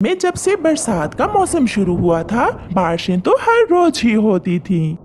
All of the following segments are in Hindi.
में जब से बरसात का मौसम शुरू हुआ था, बारिशें तो हर रोज ही होती थीं।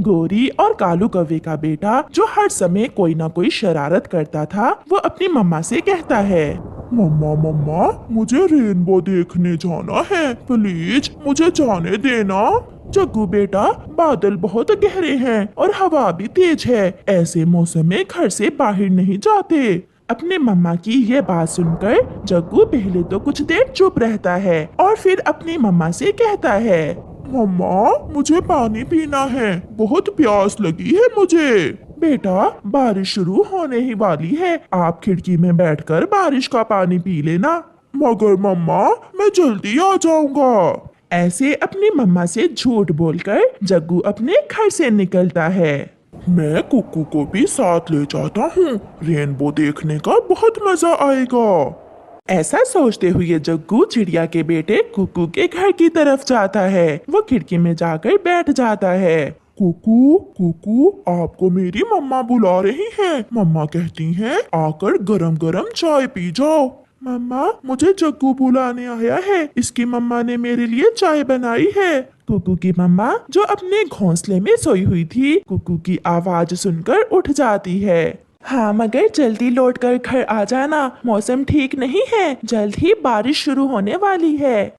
गोरी और कालू कौवे का बेटा, जो हर समय कोई ना कोई शरारत करता था, वो अपनी मम्मा से कहता है, मम्मा मम्मा, मुझे रेनबो देखने जाना है, प्लीज मुझे जाने देना। जग्गू बेटा, बादल बहुत गहरे हैं और हवा भी तेज है, ऐसे मौसम में घर से बाहर नहीं जाते। अपने मम्मा की यह बात सुनकर जग्गू पहले तो कुछ देर चुप रहता है और फिर अपनी मम्मा से कहता है, मम्मा मुझे पानी पीना है, बहुत प्यास लगी है मुझे। बेटा, बारिश शुरू होने ही वाली है, आप खिड़की में बैठकर बारिश का पानी पी लेना। मगर मम्मा, मैं जल्दी आ जाऊंगा। ऐसे अपनी मम्मा से झूठ बोलकर जग्गू अपने घर से निकलता है। मैं कुकू को भी साथ ले जाता हूँ, रेनबो देखने का बहुत मजा आएगा। ऐसा सोचते हुए जग्गू चिड़िया के बेटे कुकू के घर की तरफ जाता है। वो खिड़की में जाकर बैठ जाता है। कुकू कुकू, आपको मेरी मम्मा बुला रही हैं। मम्मा कहती हैं आकर गरम गरम चाय पी जाओ। मम्मा, मुझे जग्गू बुलाने आया है, इसकी मम्मा ने मेरे लिए चाय बनाई है। कुकू की मम्मा, जो अपने घोंसले में सोई हुई थी, कुकू की आवाज सुनकर उठ जाती है। हाँ, मगर जल्दी लौट कर घर आ जाना, मौसम ठीक नहीं है, जल्द ही बारिश शुरू होने वाली है।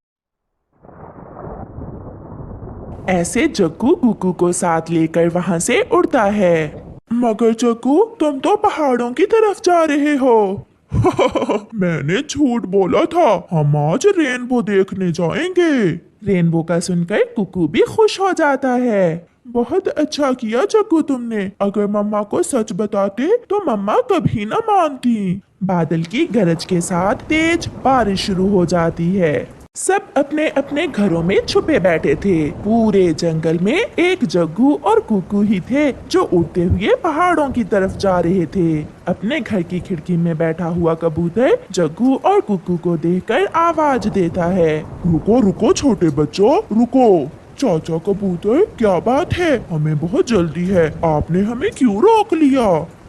ऐसे जग्गू कुकू को साथ लेकर वहाँ से उड़ता है। मगर जग्गू, तुम तो पहाड़ों की तरफ जा रहे हो। मैंने झूठ बोला था, हम आज रेनबो देखने जाएंगे। रेनबो का सुनकर कुकू भी खुश हो जाता है। बहुत अच्छा किया जग्गू तुमने, अगर मम्मा को सच बताते तो मम्मा कभी न मानती। बादल की गरज के साथ तेज बारिश शुरू हो जाती है। सब अपने अपने घरों में छुपे बैठे थे। पूरे जंगल में एक जग्गू और कुकू ही थे जो उड़ते हुए पहाड़ों की तरफ जा रहे थे। अपने घर की खिड़की में बैठा हुआ कबूतर जग्गू और कुकू को देखकर आवाज देता है, रुको रुको छोटे बच्चों, रुको। चाचा कबूतर, क्या बात है? हमें बहुत जल्दी है, आपने हमें क्यों रोक लिया?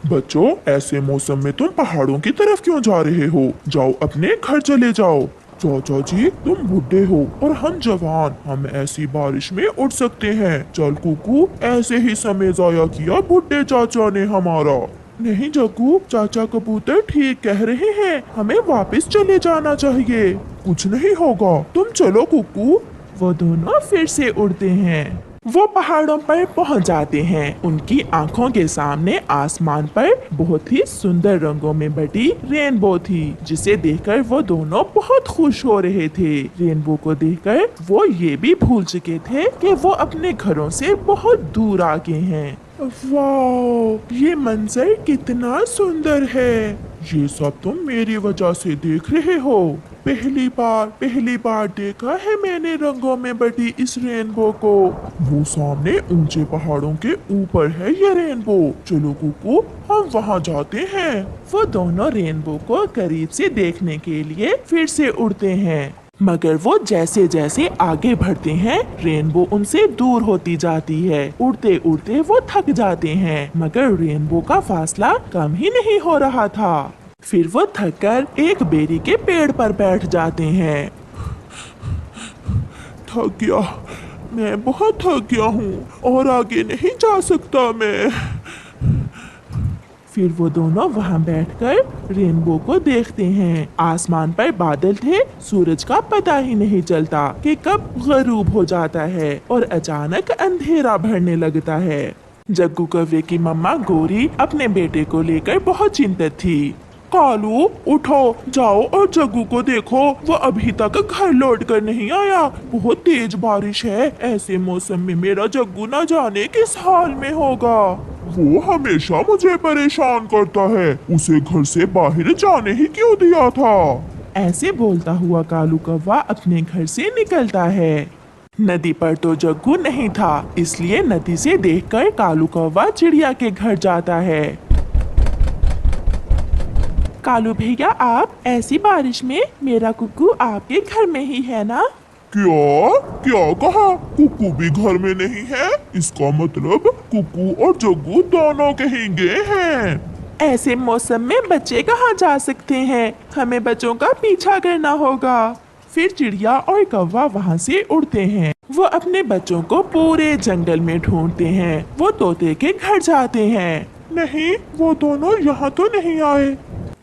बच्चों, ऐसे मौसम में तुम पहाड़ों की तरफ क्यों जा रहे हो? जाओ अपने घर चले जाओ। चाचा जी, तुम बूढ़े हो और हम जवान, हम ऐसी बारिश में उड़ सकते हैं। चल कुकू, ऐसे ही समय जाया किया बूढ़े चाचा ने हमारा। नहीं जग्गू, चाचा कबूतर ठीक कह रहे हैं, हमें वापस चले जाना चाहिए। कुछ नहीं होगा, तुम चलो कुकू। वो दोनों फिर से उड़ते हैं। वो पहाड़ों पर पहुंच जाते हैं। उनकी आंखों के सामने आसमान पर बहुत ही सुंदर रंगों में बटी रेनबो थी, जिसे देखकर वो दोनों बहुत खुश हो रहे थे। रेनबो को देखकर वो ये भी भूल चुके थे कि वो अपने घरों से बहुत दूर आ गए हैं। वाह, ये मंजर कितना सुंदर है। ये सब तुम मेरी वजह से देख रहे हो। पहली बार देखा है मैंने रंगों में बटी इस रेनबो को। वो सामने ऊंचे पहाड़ों के ऊपर है ये रेनबो। चलो कुकू, हम वहाँ जाते हैं। वो दोनों रेनबो को करीब से देखने के लिए फिर से उड़ते हैं, मगर वो जैसे जैसे आगे बढ़ते हैं, रेनबो उनसे दूर होती जाती है। उड़ते उड़ते वो थक जाते हैं, मगर रेनबो का फासला कम ही नहीं हो रहा था। फिर वो थककर एक बेरी के पेड़ पर बैठ जाते हैं। थक गया, मैं बहुत थक गया हूँ और आगे नहीं जा सकता मैं। फिर वो दोनों वहाँ बैठकर रेनबो को देखते हैं। आसमान पर बादल थे, सूरज का पता ही नहीं चलता कि कब गरूब हो जाता है और अचानक अंधेरा भरने लगता है। जग्गू कौवे की मम्मा गोरी अपने बेटे को लेकर बहुत चिंतित थी। कालू, उठो, जाओ और जग्गू को देखो, वो अभी तक घर लौट कर नहीं आया। बहुत तेज बारिश है, ऐसे मौसम में मेरा जग्गू न जाने किस हाल में होगा। वो हमेशा मुझे परेशान करता है, उसे घर से बाहर जाने ही क्यों दिया था? ऐसे बोलता हुआ कालू कौवा अपने घर से निकलता है। नदी पर तो जग्गू नहीं था, इसलिए नदी से देखकर कालू कौवा चिड़िया के घर जाता है। कालू भैया, आप ऐसी बारिश में, मेरा कुक्कू आपके घर में ही है ना? क्या क्या कहा? कुकू भी घर में नहीं है? इसका मतलब कुकू और जग्गू दोनों कहीं गए हैं। ऐसे मौसम में बच्चे कहाँ जा सकते हैं? हमें बच्चों का पीछा करना होगा। फिर चिड़िया और कौवा वहाँ से उड़ते हैं। वो अपने बच्चों को पूरे जंगल में ढूंढते हैं। वो तोते के घर जाते हैं। नहीं, वो दोनों यहाँ तो नहीं आए।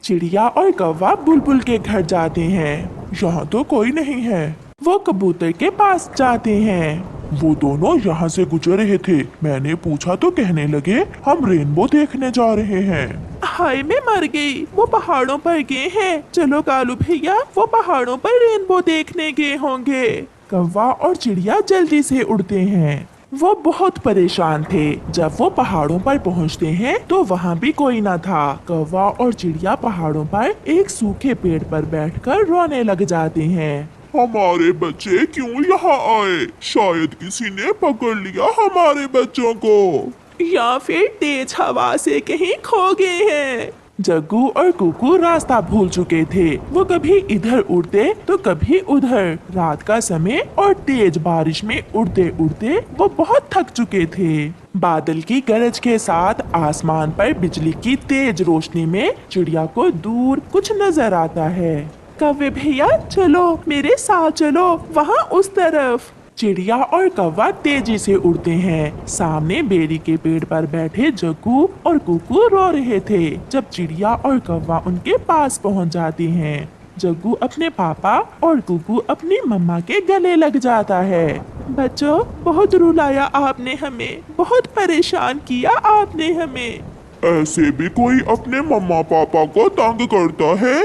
चिड़िया और कौवा बुलबुल के घर जाते हैं। यहाँ तो कोई नहीं है। वो कबूतर के पास जाते हैं। वो दोनों यहाँ से गुजर रहे थे। मैंने पूछा तो कहने लगे हम रेनबो देखने जा रहे हैं। हाय, मैं मर गई। वो पहाड़ों पर गए हैं। चलो कालू भैया, वो पहाड़ों पर रेनबो देखने गए होंगे। कौवा और चिड़िया जल्दी से उड़ते हैं। वो बहुत परेशान थे। जब वो पहाड़ों पर पहुंचते हैं तो वहाँ भी कोई न था। कौवा और चिड़िया पहाड़ों पर एक सूखे पेड़ पर बैठकर रोने लग जाते हैं। हमारे बच्चे क्यों यहाँ आए? शायद किसी ने पकड़ लिया हमारे बच्चों को। या फिर तेज हवा से कहीं खो गए हैं। जग्गू और कुकू रास्ता भूल चुके थे। वो कभी इधर उड़ते तो कभी उधर। रात का समय और तेज बारिश में उड़ते उड़ते वो बहुत थक चुके थे। बादल की गरज के साथ आसमान पर बिजली की तेज रोशनी में चिड़िया को दूर कुछ नजर आता है। कौवे भैया चलो, मेरे साथ चलो, वहाँ उस तरफ। चिड़िया और कौवा तेजी से उड़ते हैं। सामने बेरी के पेड़ पर बैठे जग्गू और कुकू रो रहे थे। जब चिड़िया और कौवा उनके पास पहुंच जाते हैं, जग्गू अपने पापा और कुकू अपनी मम्मा के गले लग जाता है। बच्चों, बहुत रुलाया आपने हमें, बहुत परेशान किया आपने हमें। ऐसे भी कोई अपने मम्मा पापा को तंग करता है?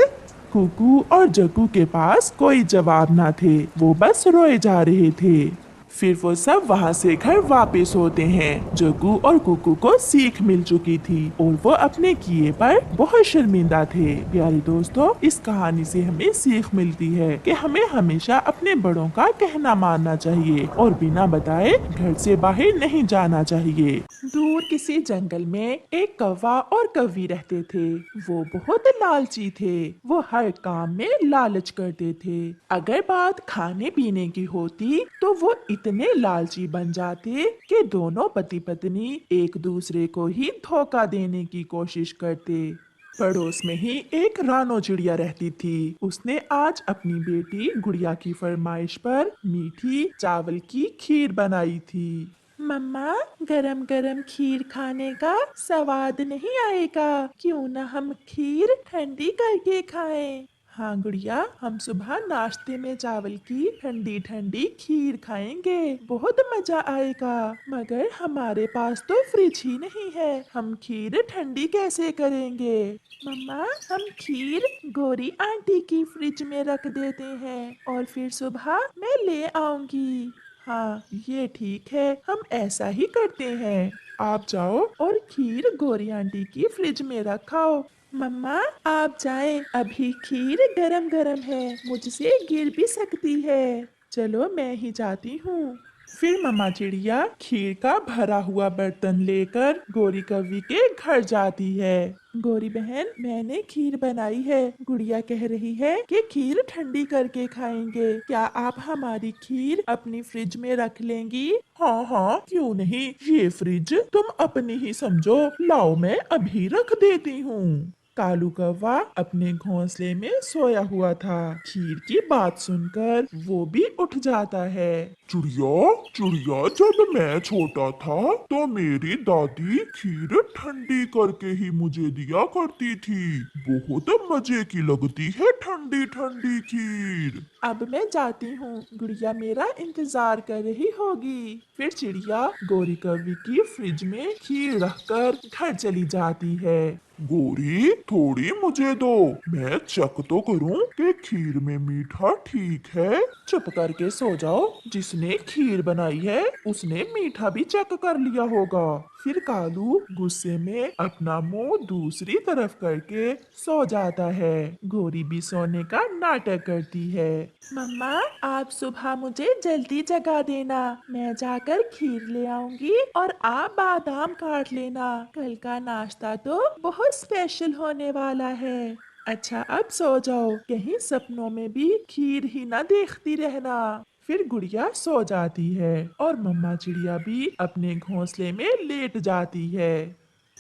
कुकू और जग्गू के पास कोई जवाब ना थे। वो बस रोए जा रहे थे। फिर वो सब वहाँ से घर वापस होते हैं। जग्गू और कुकू को सीख मिल चुकी थी और वो अपने किए पर बहुत शर्मिंदा थे। प्यारे दोस्तों, इस कहानी से हमें सीख मिलती है कि हमें हमेशा अपने बड़ों का कहना मानना चाहिए और बिना बताए घर से बाहर नहीं जाना चाहिए। दूर किसी जंगल में एक कौवा और कौवी रहते थे। वो बहुत लालची थे। वो हर काम में लालच करते थे। अगर बात खाने पीने की होती तो वो इतने लालची बन जाते कि दोनों पति पत्नी एक दूसरे को ही धोखा देने की कोशिश करते। पड़ोस में ही एक रानो चिड़िया रहती थी। उसने आज अपनी बेटी गुड़िया की फरमाइश पर मीठी चावल की खीर बनाई थी। मम्मा, गरम गरम खीर खाने का स्वाद नहीं आएगा? क्यों ना हम खीर ठंडी करके खाएं? हाँ गुड़िया, हम सुबह नाश्ते में चावल की ठंडी ठंडी खीर खाएंगे, बहुत मजा आएगा। मगर हमारे पास तो फ्रिज ही नहीं है, हम खीर ठंडी कैसे करेंगे? मम्मा, हम खीर गौरी आंटी की फ्रिज में रख देते हैं और फिर सुबह मैं ले आऊंगी। हाँ, ये ठीक है, हम ऐसा ही करते हैं। आप जाओ और खीर गौरी आंटी की फ्रिज में रखाओ। मम्मा, आप जाएं, अभी खीर गरम गरम है, मुझसे गिर भी सकती है। चलो मैं ही जाती हूँ। फिर मम्मा चिड़िया खीर का भरा हुआ बर्तन लेकर गौरी कौवी के घर जाती है। गौरी बहन, मैंने खीर बनाई है। गुड़िया कह रही है कि खीर ठंडी करके खाएंगे। क्या आप हमारी खीर अपनी फ्रिज में रख लेंगी? हाँ हाँ, क्यों नहीं। ये फ्रिज तुम अपनी ही समझो। लाओ, मैं अभी रख देती हूँ। कालू कौवा अपने घोंसले में सोया हुआ था। खीर की बात सुनकर वो भी उठ जाता है। चिड़िया चिड़िया, जब मैं छोटा था तो मेरी दादी खीर ठंडी करके ही मुझे दिया करती थी। बहुत मजे की लगती है ठंडी ठंडी खीर। अब मैं जाती हूँ, गुड़िया मेरा इंतजार कर रही होगी। फिर चिड़िया गौरी कौवी की फ्रिज में खीर रखकर घर चली जाती है। गोरी, थोड़ी मुझे दो, मैं चेक तो करूं कि खीर में मीठा ठीक है। चुप करके सो जाओ। जिसने खीर बनाई है उसने मीठा भी चेक कर लिया होगा। फिर कालू गुस्से में अपना मुंह दूसरी तरफ करके सो जाता है। गौरी भी सोने का नाटक करती है। मम्मा, आप सुबह मुझे जल्दी जगा देना। मैं जाकर खीर ले आऊंगी और आप बादाम काट लेना। कल का नाश्ता तो बहुत स्पेशल होने वाला है। अच्छा, अब सो जाओ, कहीं सपनों में भी खीर ही ना देखती रहना। फिर गुड़िया सो जाती है और मम्मा चिड़िया भी अपने घोंसले में लेट जाती है।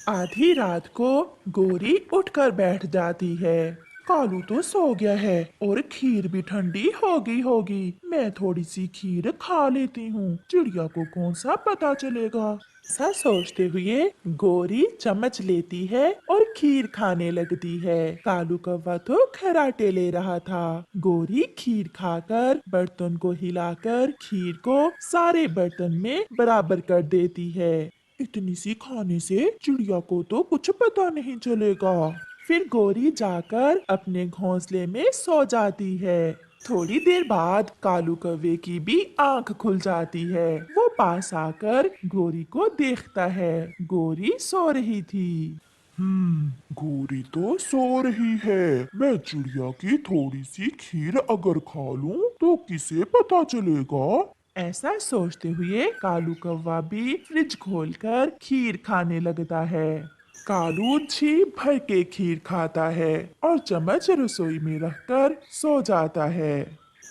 आधी रात को गोरी उठकर बैठ जाती है। कालू तो सो गया है और खीर भी ठंडी हो गई होगी। मैं थोड़ी सी खीर खा लेती हूँ, चिड़िया को कौन सा पता चलेगा। ऐसा सोचते हुए गोरी चम्मच लेती है और खीर खाने लगती है। कालू कौवा तो खर्राटे ले रहा था। गोरी खीर खाकर बर्तन को हिलाकर खीर को सारे बर्तन में बराबर कर देती है। इतनी सी खाने से चिड़िया को तो कुछ पता नहीं चलेगा। फिर गोरी जाकर अपने घोंसले में सो जाती है। थोड़ी देर बाद कालू कौवे की भी आंख खुल जाती है। वो पास आकर गोरी को देखता है। गोरी सो रही थी। गोरी तो सो रही है। मैं चिड़िया की थोड़ी सी खीर अगर खा लूं तो किसे पता चलेगा। ऐसा सोचते हुए कालू कौवा भी फ्रिज खोलकर खीर खाने लगता है। कालू जी भर के खीर खाता है और चम्मच रसोई में रखकर सो जाता है।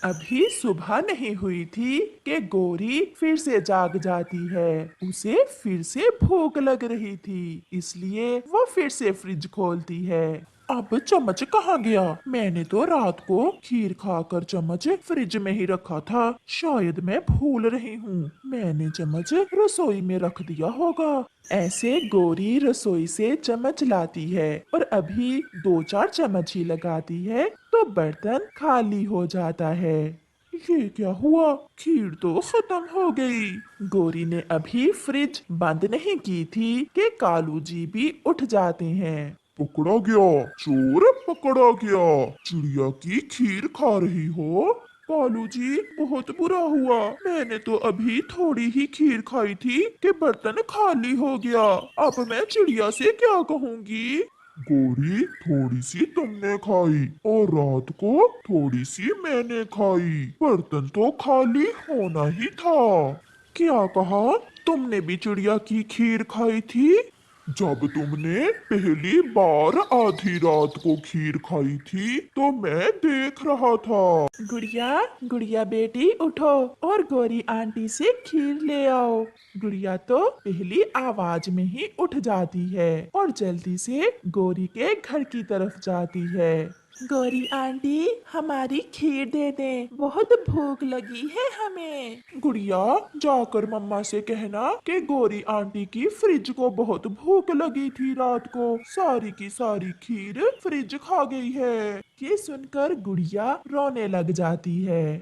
अभी सुबह नहीं हुई थी कि गोरी फिर से जाग जाती है। उसे फिर से भूख लग रही थी, इसलिए वो फिर से फ्रिज खोलती है। अब चम्मच कहाँ गया? मैंने तो रात को खीर खाकर चम्मच फ्रिज में ही रखा था। शायद मैं भूल रही हूँ। मैंने चम्मच रसोई में रख दिया होगा। ऐसे गोरी रसोई से चम्मच लाती है और अभी 2-4 चम्मच ही लगाती है तो बर्तन खाली हो जाता है। ये क्या हुआ? खीर तो खत्म हो गई। गोरी ने अभी फ्रिज बंद नहीं की थी कि कालू जी भी उठ जाते हैं। पकड़ा गया, चोर पकड़ा गया। चिड़िया की खीर खा रही हो? कालू जी बहुत बुरा हुआ। मैंने तो अभी थोड़ी ही खीर खाई थी कि बर्तन खाली हो गया। अब मैं चिड़िया से क्या कहूँगी? गोरी, थोड़ी सी तुमने खाई और रात को थोड़ी सी मैंने खाई। बर्तन तो खाली होना ही था। क्या कहा? तुमने भी चिड़िया की खीर खाई थी? जब तुमने पहली बार आधी रात को खीर खाई थी तो मैं देख रहा था। गुड़िया, गुड़िया बेटी उठो और गोरी आंटी से खीर ले आओ। गुड़िया तो पहली आवाज में ही उठ जाती है और जल्दी से गोरी के घर की तरफ जाती है। गौरी आंटी, हमारी खीर दे दें, बहुत भूख लगी है हमें। गुड़िया, जाकर मम्मा से कहना कि गौरी आंटी की फ्रिज को बहुत भूख लगी थी रात को, सारी की सारी खीर फ्रिज खा गई है। ये सुनकर गुड़िया रोने लग जाती है।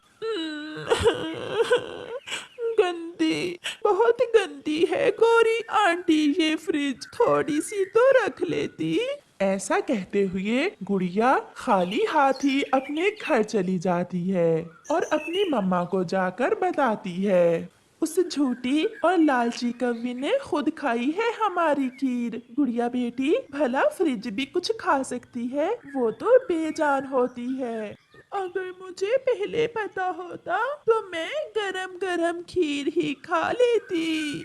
गंदी, बहुत गंदी है गौरी आंटी ये फ्रिज, थोड़ी सी तो रख लेती। ऐसा कहते हुए गुड़िया खाली हाथ ही अपने घर चली जाती है और अपनी मम्मा को जाकर बताती है। उस झूठी और लालची कौवी ने खुद खाई है हमारी खीर। गुड़िया बेटी, भला फ्रिज भी कुछ खा सकती है, वो तो बेजान होती है। अगर मुझे पहले पता होता तो मैं गरम गरम खीर ही खा लेती।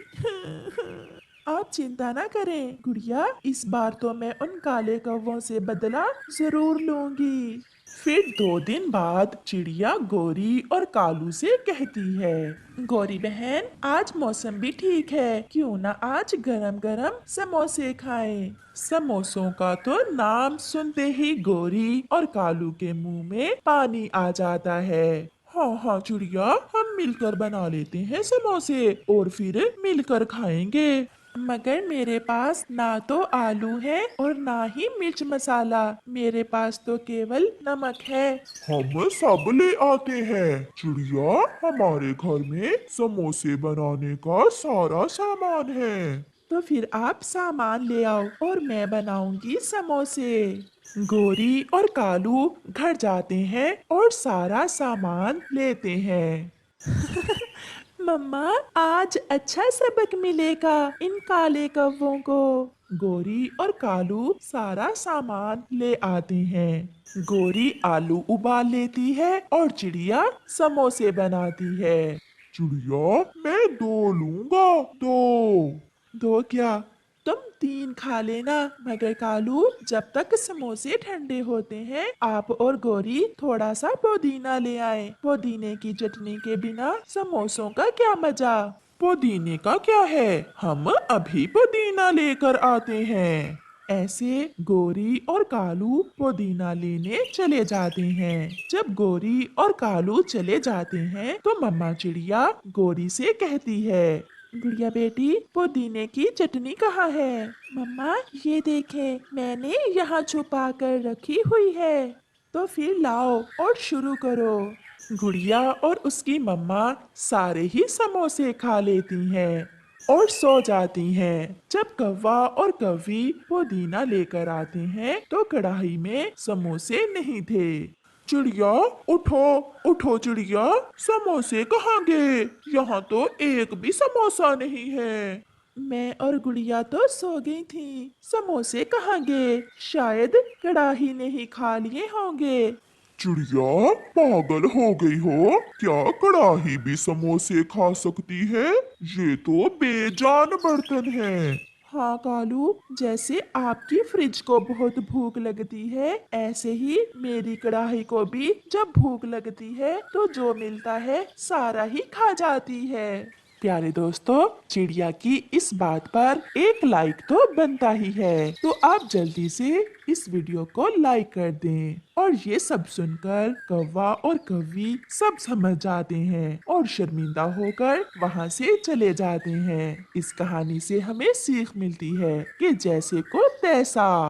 आप चिंता ना करें गुड़िया, इस बार तो मैं उन काले कौवों से बदला जरूर लूंगी। फिर 2 दिन बाद चिड़िया गोरी और कालू से कहती है, गोरी बहन, आज मौसम भी ठीक है, क्यों ना आज गरम गरम समोसे खाएं। समोसों का तो नाम सुनते ही गोरी और कालू के मुंह में पानी आ जाता है। हाँ हाँ चिड़िया, हम मिलकर बना लेते हैं समोसे और फिर मिलकर खाएंगे। मगर मेरे पास ना तो आलू है और ना ही मिर्च मसाला, मेरे पास तो केवल नमक है। हम सब ले आते हैं चिड़िया, हमारे घर में समोसे बनाने का सारा सामान है। तो फिर आप सामान ले आओ और मैं बनाऊंगी समोसे। गोरी और कालू घर जाते हैं और सारा सामान लेते हैं। मम्मा, आज अच्छा सबक मिलेगा इन काले कौवों को। गोरी और कालू सारा सामान ले आते हैं। गोरी आलू उबाल लेती है और चिड़िया समोसे बनाती है। चिड़िया, मैं 2 लूंगा, 2। 2 क्या? तुम 3 खा लेना। मगर कालू, जब तक समोसे ठंडे होते हैं आप और गोरी थोड़ा सा पुदीना ले आए। पुदीने की चटनी के बिना समोसों का क्या मजा। पुदीने का क्या है, हम अभी पुदीना लेकर आते हैं। ऐसे गोरी और कालू पुदीना लेने चले जाते हैं। जब गोरी और कालू चले जाते हैं तो मम्मा चिड़िया गोरी से कहती है, गुड़िया बेटी, पुदीने की चटनी कहाँ है? मम्मा ये देखें, मैंने यहाँ छुपा कर रखी हुई है। तो फिर लाओ और शुरू करो। गुड़िया और उसकी मम्मा सारे ही समोसे खा लेती हैं और सो जाती हैं। जब कौवा और कौवी पुदीना लेकर आते हैं तो कढ़ाई में समोसे नहीं थे। चिड़िया उठो, उठो चिड़िया, समोसे कहाँ गए? यहाँ तो एक भी समोसा नहीं है। मैं और गुड़िया तो सो गई थी, समोसे कहाँ गए? शायद कढ़ाई ने ही खा लिए होंगे। चिड़िया पागल हो गई हो क्या? कड़ाही भी समोसे खा सकती है? ये तो बेजान बर्तन है। हाँ कालू, जैसे आपकी फ्रिज को बहुत भूख लगती है, ऐसे ही मेरी कढ़ाई को भी जब भूख लगती है तो जो मिलता है सारा ही खा जाती है। प्यारे दोस्तों, चिड़िया की इस बात पर एक लाइक तो बनता ही है, तो आप जल्दी से इस वीडियो को लाइक कर दें। और ये सब सुनकर कौवा और कौवी सब समझ जाते हैं और शर्मिंदा होकर वहाँ से चले जाते हैं। इस कहानी से हमें सीख मिलती है कि जैसे को तैसा।